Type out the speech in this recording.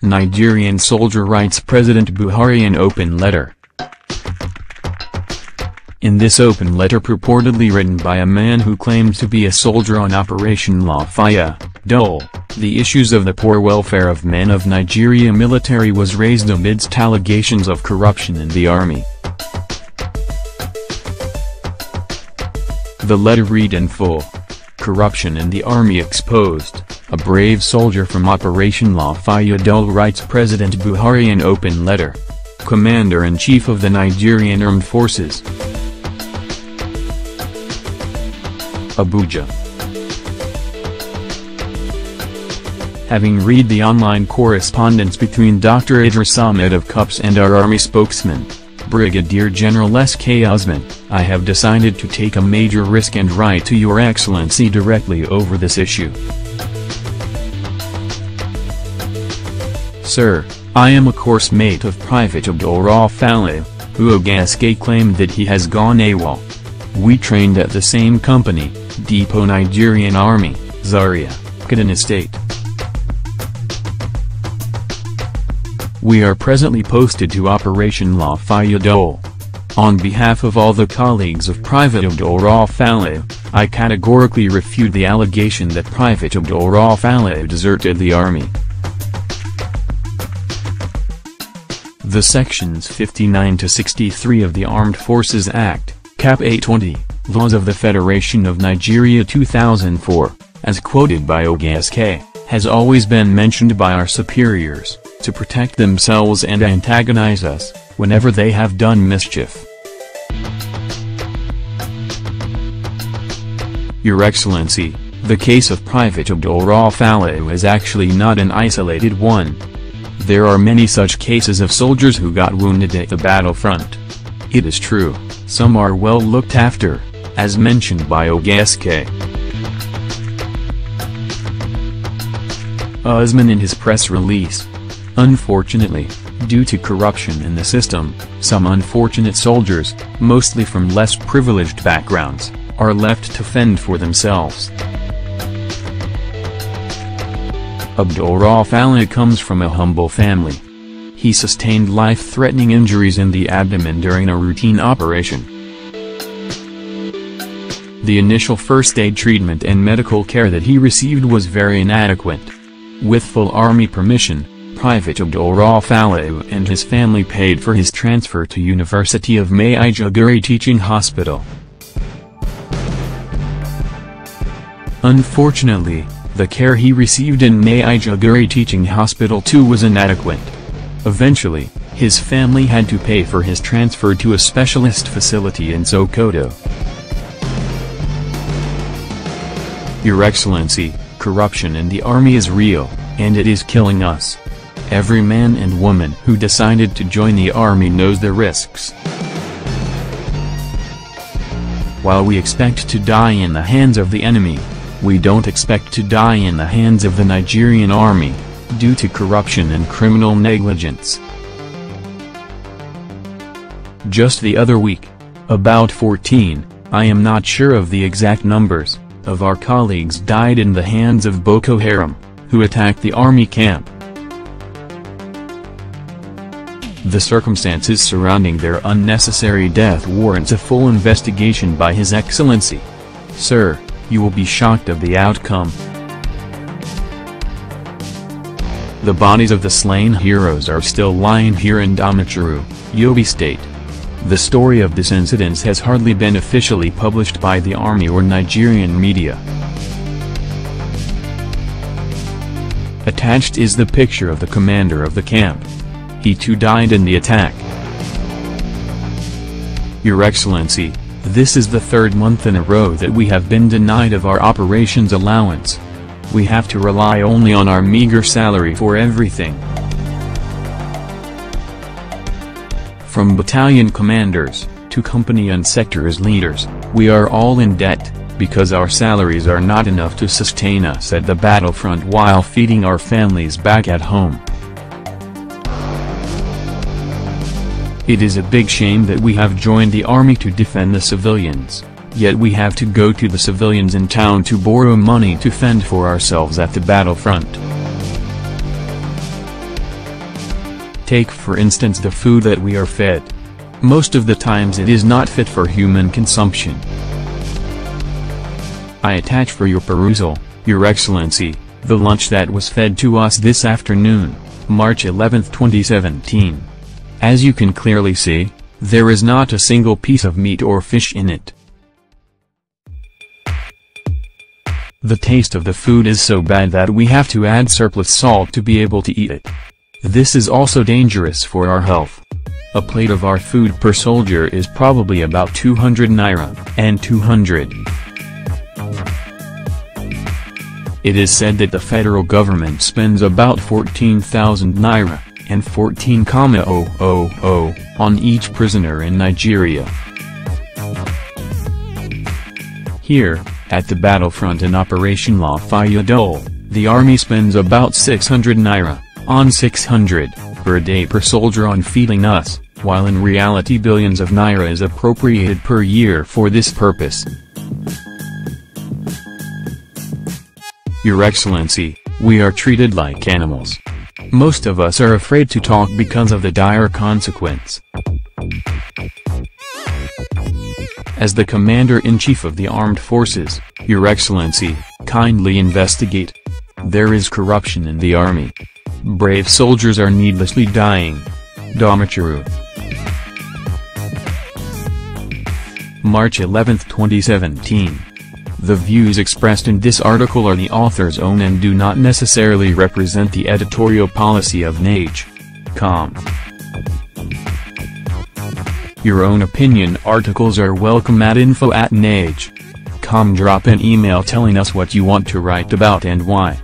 Nigerian soldier writes President Buhari in open letter. In this open letter purportedly written by a man who claimed to be a soldier on Operation Lafiya, Dole, the issues of the poor welfare of men of Nigeria military was raised amidst allegations of corruption in the army. The letter read in full. Corruption in the army exposed, a brave soldier from Operation Lafiya. Dole writes President Buhari in open letter. Commander-in-Chief of the Nigerian Armed Forces. Abuja. Having read the online correspondence between Dr. Idris Ahmed of CUPS and our Army spokesman, Brigadier General S.K. Usman, I have decided to take a major risk and write to Your Excellency directly over this issue. Sir, I am a course mate of Private Dole, who Ogaske claimed that he has gone AWOL. We trained at the same company, Depot Nigerian Army, Zaria, Kaduna State. We are presently posted to Operation Lafiya. Dole. On behalf of all the colleagues of Private Dole, I categorically refute the allegation that Private Dole deserted the army. The Sections 59 to 63 of the Armed Forces Act, Cap. 820, Laws of the Federation of Nigeria 2004, as quoted by Ogaske, has always been mentioned by our superiors, to protect themselves and antagonize us, whenever they have done mischief. Your Excellency, the case of Private Dole is actually not an isolated one. There are many such cases of soldiers who got wounded at the battlefront. It is true, some are well looked after, as mentioned by Ogaske. Usman in his press release. Unfortunately, due to corruption in the system, some unfortunate soldiers, mostly from less privileged backgrounds, are left to fend for themselves. Dole comes from a humble family. He sustained life-threatening injuries in the abdomen during a routine operation. The initial first aid treatment and medical care that he received was very inadequate. With full army permission, Private Dole and his family paid for his transfer to University of Maiduguri Teaching Hospital. Unfortunately, the care he received in Maiduguri Teaching Hospital too was inadequate. Eventually, his family had to pay for his transfer to a specialist facility in Sokoto. Your Excellency, corruption in the army is real, and it is killing us. Every man and woman who decided to join the army knows the risks. While we expect to die in the hands of the enemy, we don't expect to die in the hands of the Nigerian army, due to corruption and criminal negligence. Just the other week, about 14, I am not sure of the exact numbers, of our colleagues died in the hands of Boko Haram, who attacked the army camp. The circumstances surrounding their unnecessary death warrants a full investigation by His Excellency. Sir, you will be shocked of the outcome. The bodies of the slain heroes are still lying here in Damaturu, Yobe State. The story of this incident has hardly been officially published by the army or Nigerian media. Attached is the picture of the commander of the camp. He too died in the attack. Your Excellency, this is the third month in a row that we have been denied of our operations allowance. We have to rely only on our meager salary for everything. From battalion commanders, to company and sectors leaders, we are all in debt, because our salaries are not enough to sustain us at the battlefront while feeding our families back at home. It is a big shame that we have joined the army to defend the civilians, yet we have to go to the civilians in town to borrow money to fend for ourselves at the battlefront. Take for instance the food that we are fed. Most of the times it is not fit for human consumption. I attach for your perusal, Your Excellency, the lunch that was fed to us this afternoon, March 11, 2017. As you can clearly see, there is not a single piece of meat or fish in it. The taste of the food is so bad that we have to add surplus salt to be able to eat it. This is also dangerous for our health. A plate of our food per soldier is probably about 200 naira, and 200. It is said that the federal government spends about 14,000 naira, and 14,000 on each prisoner in Nigeria. Here, at the battlefront in Operation Lafiya Dole, the army spends about 600 naira, on 600, per day per soldier on feeding us, while in reality billions of naira is appropriated per year for this purpose. Your Excellency, we are treated like animals. Most of us are afraid to talk because of the dire consequence. As the Commander-in-Chief of the Armed Forces, Your Excellency, kindly investigate. There is corruption in the army. Brave soldiers are needlessly dying. Damacharu. March 11, 2017. The views expressed in this article are the author's own and do not necessarily represent the editorial policy of Nigerian. Your own opinion articles are welcome at info@nage.com. Drop an email telling us what you want to write about and why.